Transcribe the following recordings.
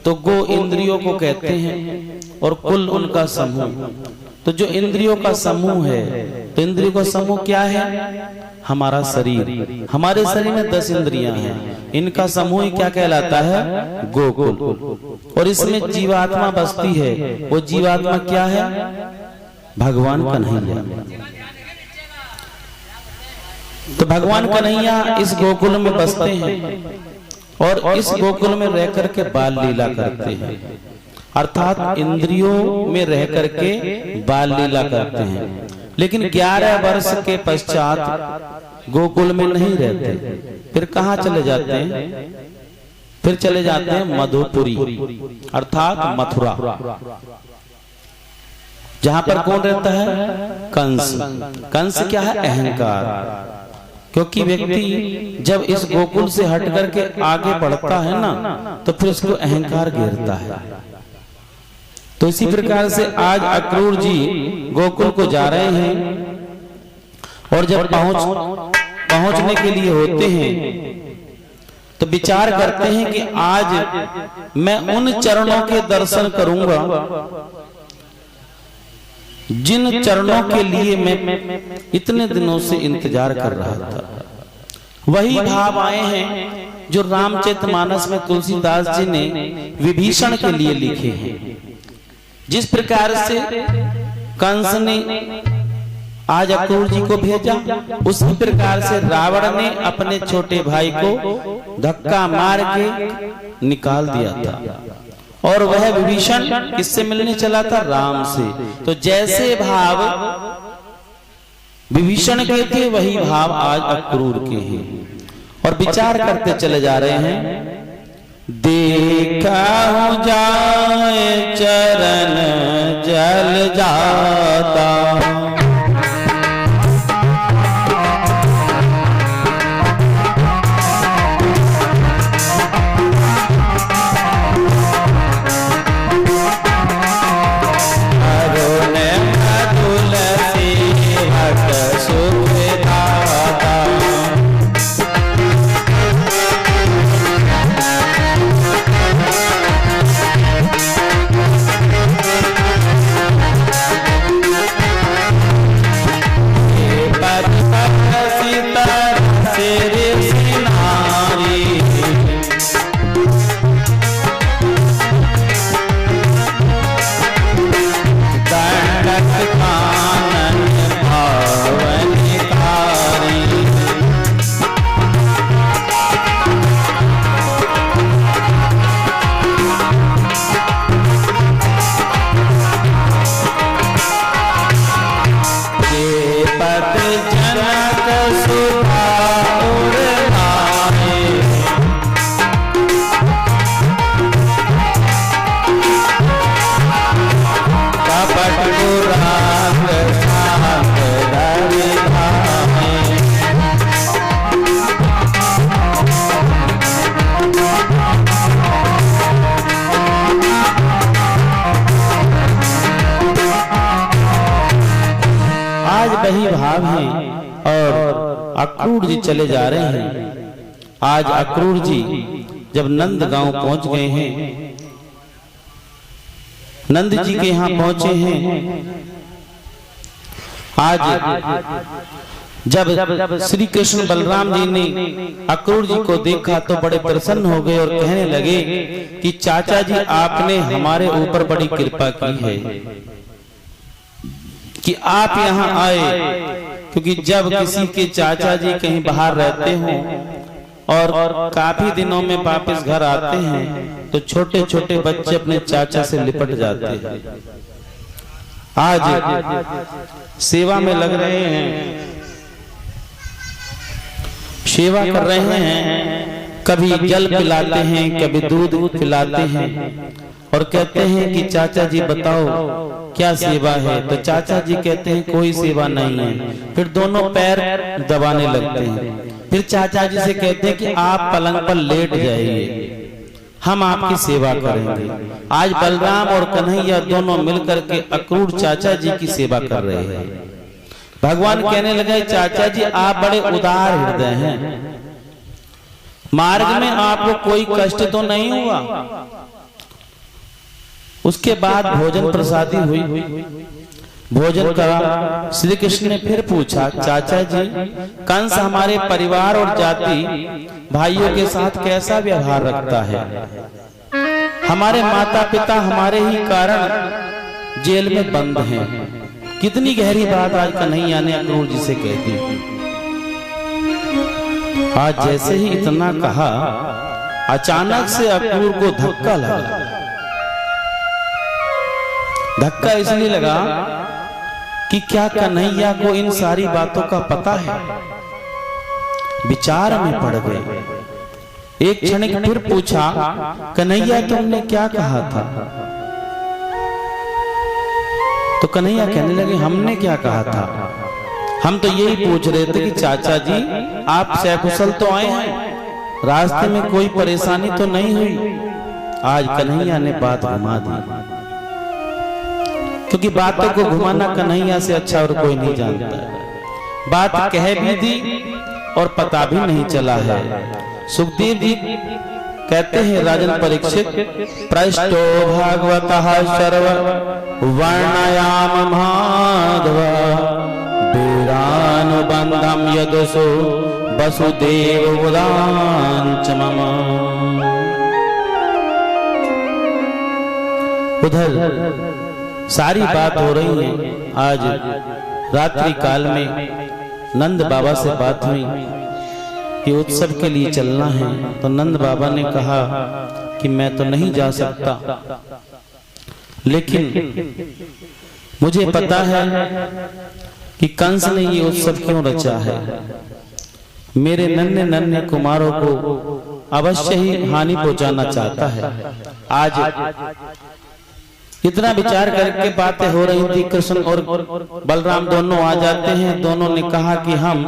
तो गो इंद्रियों को कहते हैं और कुल उनका समूह। तो जो इंद्रियों का समूह है, तो इंद्रियों का समूह क्या है? हमारा शरीर। हमारे शरीर में 10 इंद्रियां हैं, इनका समूह क्या कहलाता है? गोकुल। और इसमें जीवात्मा बसती है। वो जीवात्मा क्या है? भगवान कन्हैया। तो भगवान कन्हैया इस गोकुल में बसते हैं और इस गोकुल में रह करके बाल लीला करते हैं, अर्थात इंद्रियों में रह करके बाल लीला करते हैं। लेकिन 11 वर्ष के पश्चात गोकुल में नहीं रहते, फिर कहाँ चले जाते हैं? फिर चले जाते हैं मधुपुरी अर्थात मथुरा, जहां पर कौन रहता है? कंस। कंस क्या है? अहंकार। क्योंकि व्यक्ति जब इस गोकुल से हट करके आगे बढ़ता है ना, तो फिर उसको अहंकार घेरता है। तो इसी प्रकार से आज अक्रूर जी गोकुल को जा रहे हैं और जब पहुंचने के लिए होते हैं तो विचार करते हैं कि आज मैं उन चरणों के दर्शन करूंगा जिन चरणों के लिए मैं इतने दिनों से इंतजार कर रहा था। वही भाव आए हैं जो रामचरितमानस में तुलसीदास जी ने विभीषण के लिए लिखे हैं। जिस प्रकार से कंस ने आज अक्रूर जी को भेजा, उसी प्रकार से रावण ने अपने छोटे भाई को धक्का मार के निकाल दिया था। और वह विभीषण किससे मिलने चला था? राम से। तो जैसे भाव विभीषण के थे, वही भाव आज अक्रूर के हैं। और विचार करते चले जा रहे हैं, देखा जाए चरण जल जाता, वही भाव है। और अक्रूर जी चले जा रहे हैं। आज अक्रूर जी जब नंद गांव पहुंच गए हैं, नंद जी के यहाँ पहुंचे हैं। आज जब श्री कृष्ण बलराम जी ने अक्रूर जी को देखा तो बड़े प्रसन्न हो गए और कहने लगे कि चाचा जी आपने हमारे ऊपर बड़ी कृपा की है कि आप यहाँ आए। क्योंकि जब किसी के चाचा जी कहीं बाहर रहते हों और काफी दिनों में वापस घर आते हैं तो छोटे छोटे बच्चे अपने चाचा से लिपट जाते हैं। आज सेवा में लग रहे हैं, सेवा कर रहे हैं, कभी जल पिलाते हैं, कभी दूध पिलाते हैं और कहते हैं कि चाचा जी बताओ क्या सेवा है। तो चाचा जी कहते हैं कोई सेवा नहीं है। फिर दोनों पैर दबाने लगते हैं। फिर चाचा जी से कहते हैं कि आप पलंग पर लेट जाइए, हम आपकी सेवा करेंगे। आज बलराम और कन्हैया दोनों मिलकर के अक्रूर चाचा जी की सेवा कर रहे हैं। भगवान कहने लगे चाचा जी आप बड़े उदार हृदय हैं, मार्ग में आपको कोई कष्ट तो नहीं हुआ? उसके बाद भोजन प्रसादी हुई, भोजन करा। श्री कृष्ण ने फिर पूछा, चाचा जी, कंस हमारे परिवार और जाति भाइयों के साथ कैसा व्यवहार रखता है? हमारे माता पिता हमारे ही कारण जेल में बंद हैं। कितनी गहरी बात आज कन्हैया ने अक्रूर जी से कह दी। आज जैसे ही इतना कहा, अचानक से अक्रूर को धक्का लगा। धक्का इसलिए लगा कि क्या कन्हैया को इन सारी बातों का पता है? विचार में पड़ गए। एक क्षण फिर पूछा, कन्हैया तुमने क्या कहा था? तो कन्हैया कहने लगे, हमने क्या कहा था? हम तो यही पूछ रहे थे कि चाचा जी आप सकुशल तो आए हैं, रास्ते में कोई परेशानी तो नहीं हुई? आज कन्हैया ने बात घुमा दी, क्योंकि बातों को घुमाना कन्हैया से अच्छा और कोई नहीं जानता है। बात कह भी दी और पता भी नहीं चला है। सुखदेव जी कहते हैं, राजन परीक्षित, पृष्ठो भागवतः सर्व वर्णयाम माधव वीरानुबंधम यदसो वसुदेव उदांच मम। उधर सारी बात हो रही है। आज रात्रि काल में नंद बाबा से बात हुई कि उत्सव के लिए चलना है। तो नंद बाबा ने कहा कि मैं तो नहीं जा सकता, लेकिन मुझे पता है कि कंस ने ये उत्सव क्यों रचा है। मेरे नन्हे नन्हे कुमारों को अवश्य ही हानि पहुंचाना चाहता है। आज इतना विचार करके बातें हो रही थी। कृष्ण और बलराम दोनों आ जाते हैं। दोनों ने कहा कि हम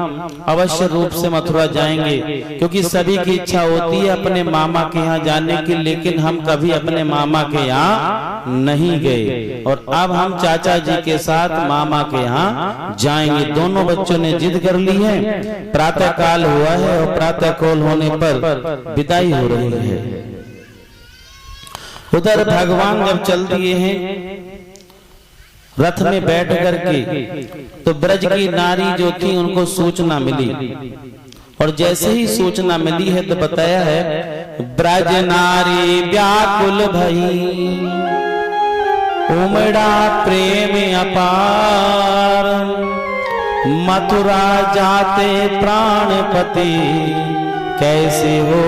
अवश्य रूप से मथुरा जाएंगे, क्योंकि सभी की इच्छा होती है अपने मामा के यहाँ जाने की, लेकिन हम कभी अपने मामा के यहाँ नहीं गए और अब हम चाचा जी के साथ मामा के यहाँ जाएंगे। दोनों बच्चों ने जिद कर ली है। प्रातः काल हुआ है और प्रातः काल होने पर विदाई हो रही है। उधर भगवान जब चल दिए हैं रथ में बैठ करके, तो ब्रज की नारी जो थी उनको सूचना मिली, और जैसे ही सूचना मिली है तो बताया है, ब्रज नारी व्याकुल भई उमड़ा प्रेम अपार, मथुरा जाते प्राणपति कैसे हो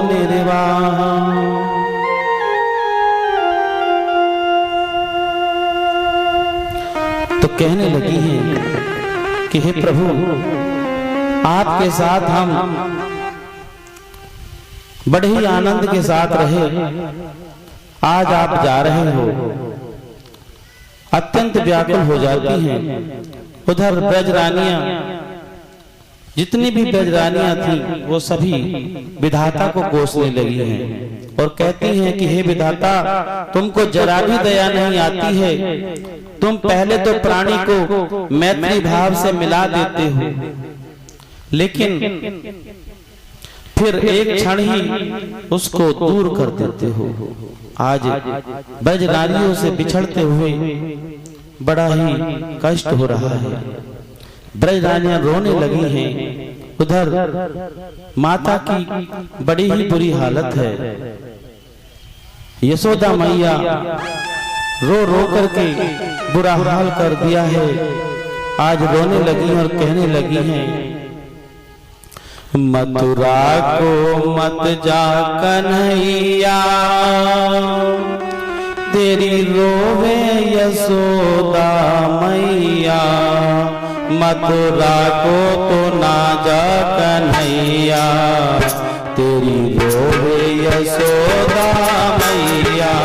निर्वाह। तो कहने लगी है कि हे प्रभु, आपके साथ हम बड़े ही आनंद के साथ रहे, आज आप जा रहे हो। अत्यंत व्याकुल हो जाती हैं। उधर ब्रजरानियां, जितनी भी ब्रजरानियां थी वो सभी विधाता को कोसने लगी हैं और कहती हैं कि हे विधाता, तुमको जरा भी दया नहीं आती है। तुम पहले तो प्राणी को मैत्री भाव से मिला देते हो, लेकिन फिर एक क्षण ही उसको दूर कर देते हो। आज ब्रजरानियों से बिछड़ते हुए बड़ा ही कष्ट हो रहा है। ब्रजरानियां रोने लगी हैं। उधर माता की बड़ी ही बुरी हालत है। यशोदा मैया रो रो करके बुरा हाल कर दिया है। आज रोने लगी और कहने लगी हैं, मथुरा को मत जा कन्हैया, तेरी रोवे यशोदा मैया। मथुरा को तो ना जा कन्हैया, तेरी रोवे यशोदा मैया।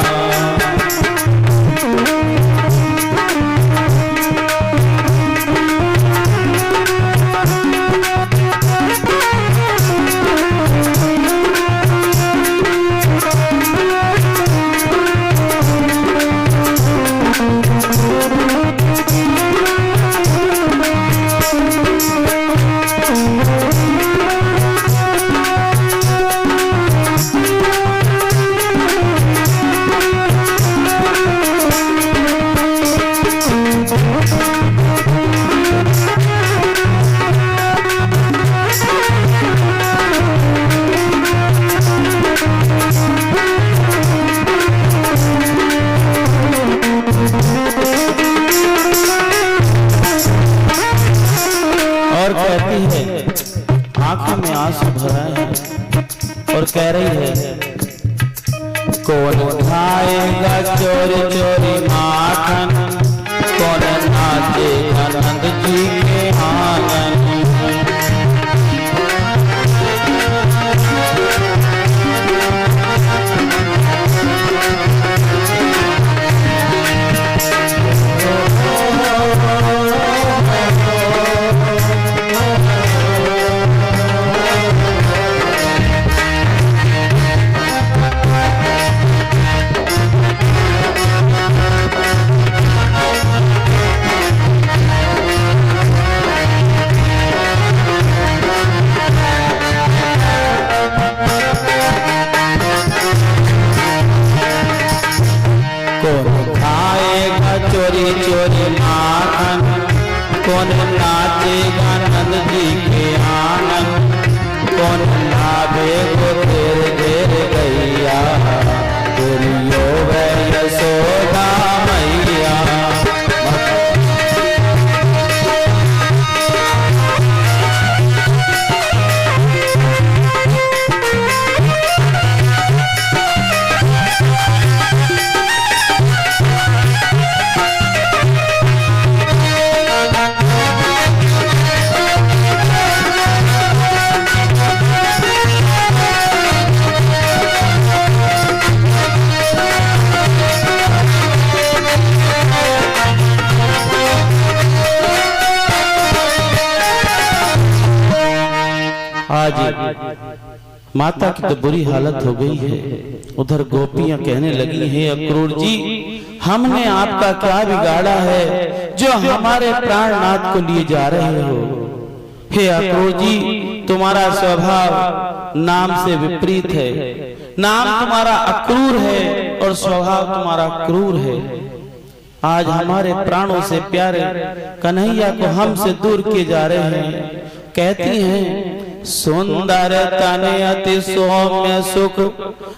रही है, कौन खाएगा चोरी चोरी माखन, कौन नाचेगा नंद जी के आंगन। चोरी चोरी माखन, कौन नाचेगा नंद जी के आंगन, कौन लाभे को तेरे घेर गैया, तेरियो वै यशोदा मैया। आज माता की तो बुरी हालत हो गई है। उधर गोपियां कहने लगी, हे अक्रूर जी, हमने आपका क्या बिगाड़ा है जो हमारे प्राणनाथ को लिए जा रहे हो। हे अक्रूर जी, तुम्हारा स्वभाव नाम से विपरीत है। नाम तुम्हारा अक्रूर है और स्वभाव तुम्हारा क्रूर है। आज हमारे प्राणों से प्यारे कन्हैया को हमसे दूर किए जा रहे हैं। कहती हैं, सुंदर तन अति सौम्य सुख,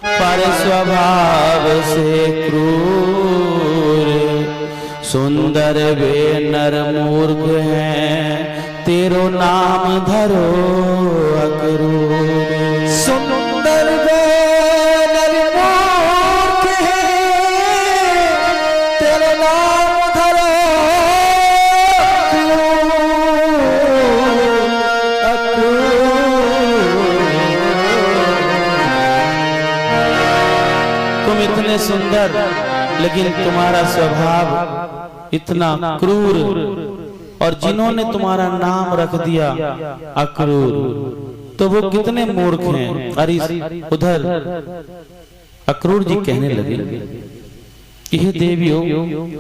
पर स्वभाव से क्रूर, सुंदर वे नर मूर्ख हैं, तेरो नाम धरो अक्रूर। सुंदर वे नर मूर्ख हैं, तेरो नाम धरो इतने सुंदर, लेकिन तुम्हारा स्वभाव इतना क्रूर, और जिन्होंने तुम्हारा नाम रख दिया अक्रूर, तो वो कितने मूर्ख हैं। अरे उधर अक्रूर जी कहने लगे कि हे देवियों,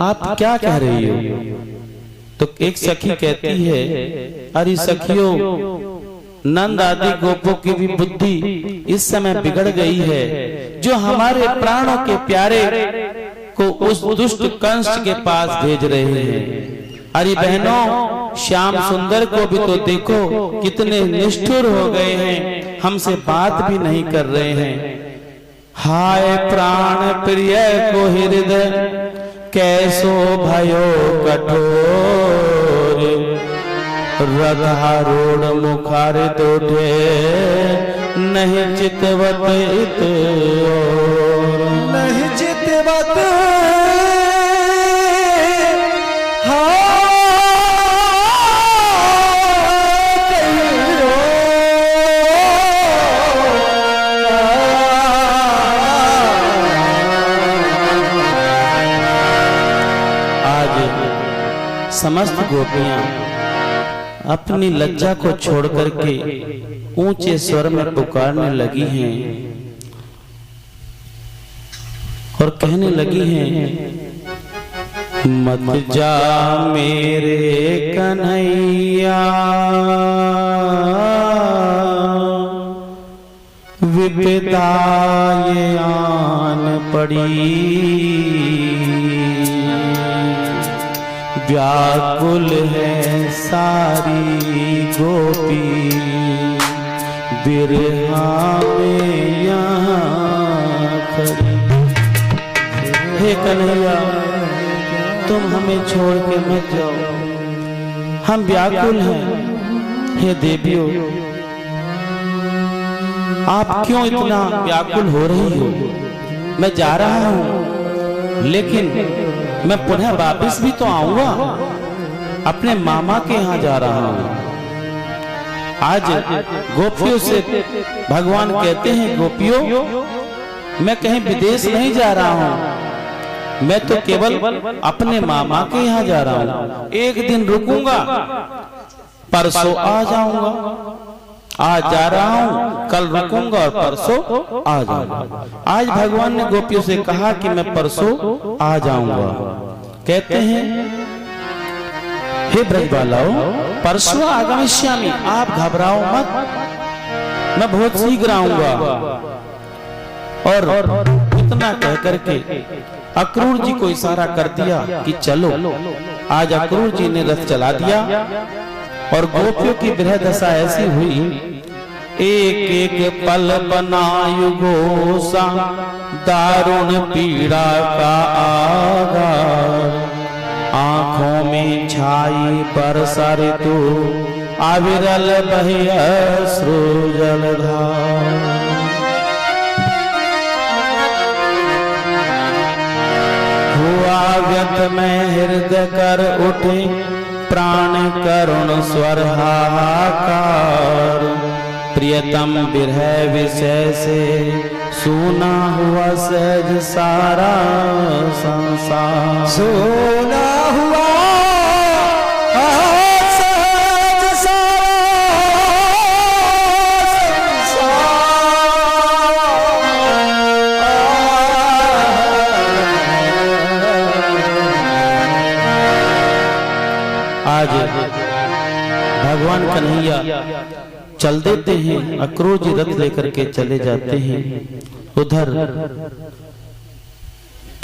आप क्या कह रही हो। तो एक सखी कहती है, अरे सखियों, नंद आदि गोपों की भी बुद्धि इस समय बिगड़ गई है, जो हमारे प्राणों के प्यारे को उस दुष्ट कंस के पास भेज रहे हैं। अरे बहनों, श्याम सुंदर को भी तो देखो, कितने निष्ठुर हो गए हैं, हमसे बात भी नहीं कर रहे हैं। हाय प्राण प्रिय को हृदय कैसो भयो कठोर, रथारूढ़ मुखारित उठे नहीं चितवत इत ओर। नहीं चितवत आज समस्त गोपियां अपनी लज्जा को छोड़ करके ऊंचे स्वर में पुकारने लगी हैं और कहने लगी हैं, मत जा मेरे कन्हैया, विपदा ये आन पड़ी, व्याकुल है सारी गोपी, बिरहा में यहाँ खड़ी। हे कन्हैया, तुम हमें छोड़ के मत जाओ, हम व्याकुल हैं। हे देवियों, आप क्यों इतना व्याकुल हो रही हो? मैं जा रहा हूं, लेकिन मैं पुनः वापस भी तो आऊंगा। अपने मामा के यहाँ जा रहा हूं। आज गोपियों से भगवान कहते हैं, गोपियों मैं कहीं विदेश नहीं जा रहा हूं, मैं तो केवल अपने मामा के यहाँ जा रहा हूं। एक दिन रुकूंगा, परसों आ जाऊंगा। आज जा रहा हूं, कल रुकूंगा और परसों आ जाऊंगा। आज भगवान ने गोपियों से कहा कि मैं परसों आ जाऊंगा। कहते हैं, हे ब्रजबालाओ, परसों आगमिष्यामि, आप घबराओ मत, मैं बहुत शीघ्र आऊंगा। और इतना कह करके अक्रूर जी को इशारा कर दिया कि चलो। आज अक्रूर जी ने रथ चला दिया और गोपियों की विरह दशा ऐसी हुई, एक एक पल बनायु घोषा, दारुण पीड़ा का आगार। आंखों में छाई बरसा ऋतु, अविरल बहे अश्रु जलधार। हुआ व्यक्त में हृदय कर उठे, प्राण करुण स्वर हाहाकार। प्रियतम विरह विषय से सुना हुआ सहज सारा संसार। सुना हुआ सहज सारा आज भगवान कन्हैया चल देते हैं, अक्रूर जी रथ लेकर के चले जाते हैं। उधर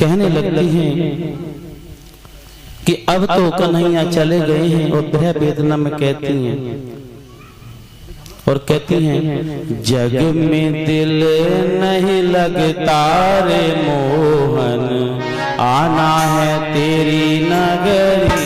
कहने लगती हैं कि अब तो कन्हैया चले गए हैं, और विरह वेदना में कहती हैं और कहती हैं, जग में दिल नहीं लगता रे मोहन, आना है तेरी नगरी।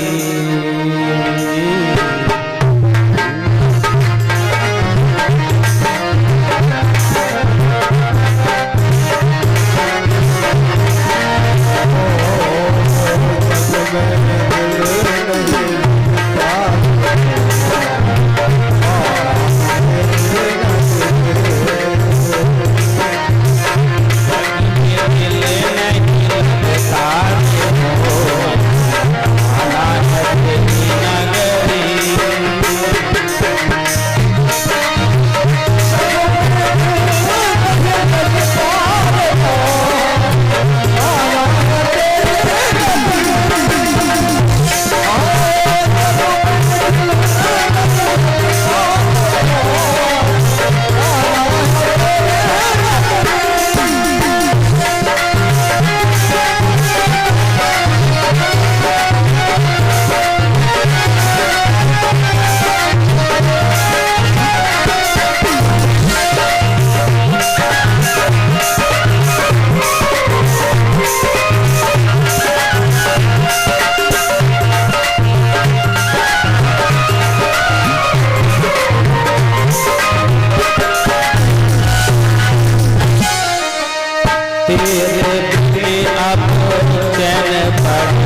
तेरे अब चैन पड़